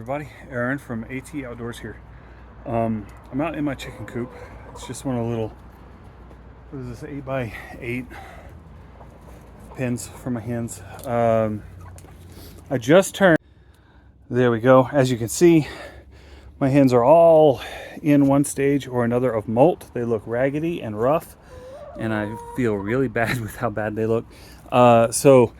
everybody, Aaron from A.T.E Outdoors here. I'm out in my chicken coop. It's just one of the little, what is this, 8x8 pens for my hens. I just turned, there we go. As you can see, my hens are all in one stage or another of molt. They look raggedy and rough, and I feel really bad with how bad they look. So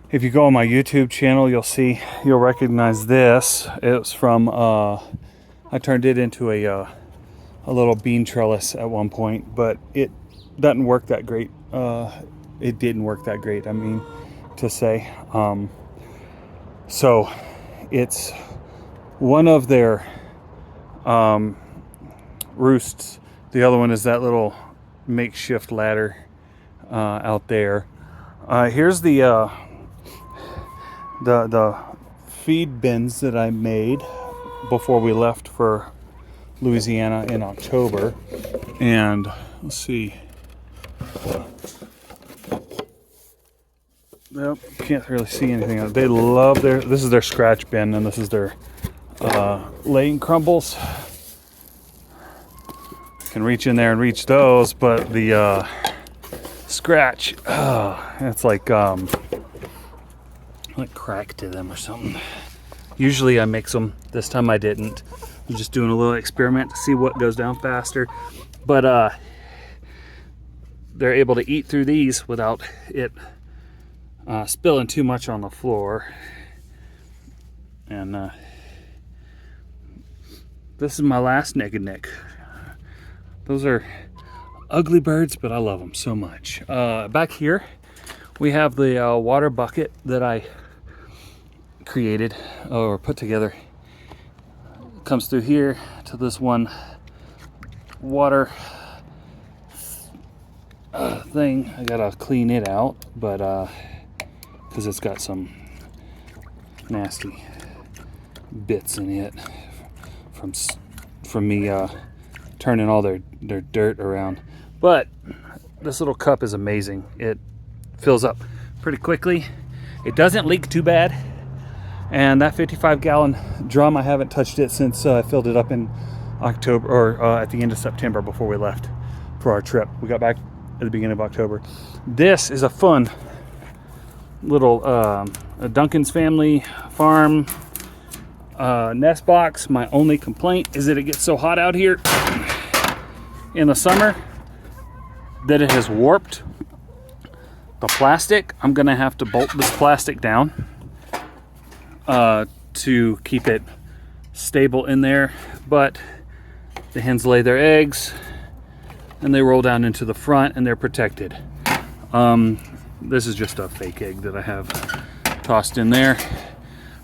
if you go on my YouTube channel, you'll recognize this. It's from, I turned it into a little bean trellis at one point, but it doesn't work that great. It didn't work that great, I mean to say. So it's one of their roosts. The other one is that little makeshift ladder out there. Here's the feed bins that I made before we left for Louisiana in October. And let's see. Nope, can't really see anything. They love this is their scratch bin, and this is their laying crumbles. Can reach in there and reach those, but the scratch, it's like crack to them or something. Usually I mix them. This time I didn't. I'm just doing a little experiment to see what goes down faster. But they're able to eat through these without it spilling too much on the floor. And this is my last naked neck. Those are ugly birds, but I love them so much. Back here we have the water bucket that I created or put together. It comes through here to this one water thing. I gotta clean it out, but because it's got some nasty bits in it from me turning all their dirt around. But this little cup is amazing. It fills up pretty quickly. It doesn't leak too bad. And that 55-gallon drum, I haven't touched it since I filled it up in October, or at the end of September before we left for our trip. We got back at the beginning of October. This is a fun little Duncan's Family Farm nest box. My only complaint is that it gets so hot out here in the summer that it has warped the plastic. I'm gonna have to bolt this plastic down to keep it stable in there, but the hens lay their eggs and they roll down into the front and they're protected. This is just a fake egg that I have tossed in there,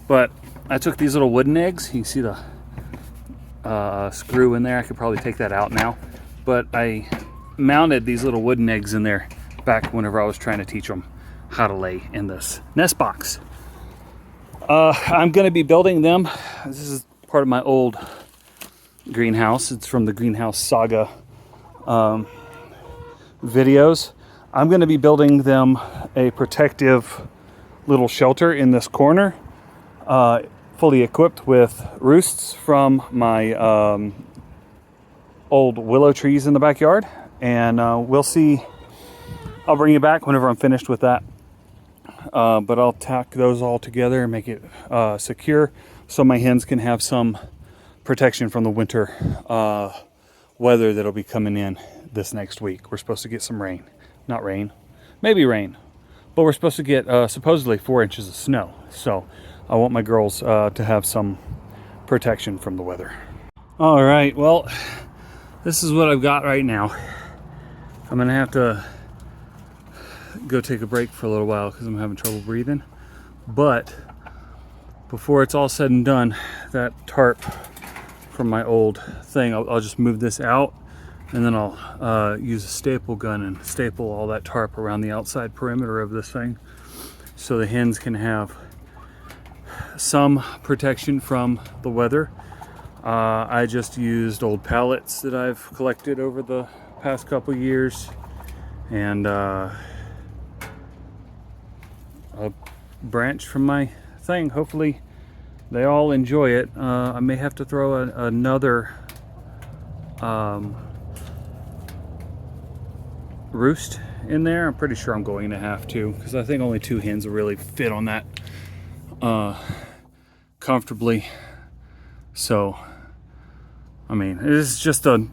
but I took these little wooden eggs. You can see the screw in there. I could probably take that out now, but I mounted these little wooden eggs in there back whenever I was trying to teach them how to lay in this nest box. I'm going to be building them. This is part of my old greenhouse. It's from the Greenhouse Saga videos. I'm going to be building them a protective little shelter in this corner, fully equipped with roosts from my old willow trees in the backyard. And we'll see. I'll bring you back whenever I'm finished with that. But I'll tack those all together and make it secure so my hens can have some protection from the winter weather that'll be coming in this next week. We're supposed to get some rain. Not rain, maybe rain, but we're supposed to get supposedly 4 inches of snow. So I want my girls to have some protection from the weather. All right, well, this is what I've got right now. I'm gonna have to go take a break for a little while because I'm having trouble breathing. But before it's all said and done, that tarp from my old thing, I'll just move this out, and then I'll use a staple gun and staple all that tarp around the outside perimeter of this thing so the hens can have some protection from the weather. I just used old pallets that I've collected over the past couple years, and a branch from my thing. Hopefully they all enjoy it. I may have to throw another roost in there. I'm pretty sure I'm going to have to, because I think only 2 hens will really fit on that comfortably. So, I mean, it is just a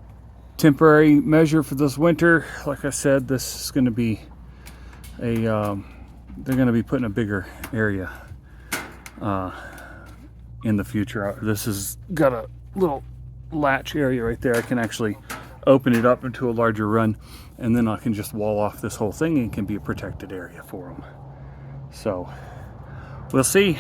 temporary measure for this winter. Like I said, this is going to be a they're going to be putting a bigger area in the future. This has got a little latch area right there. I can actually open it up into a larger run, and then I can just wall off this whole thing, and it can be a protected area for them. So we'll see.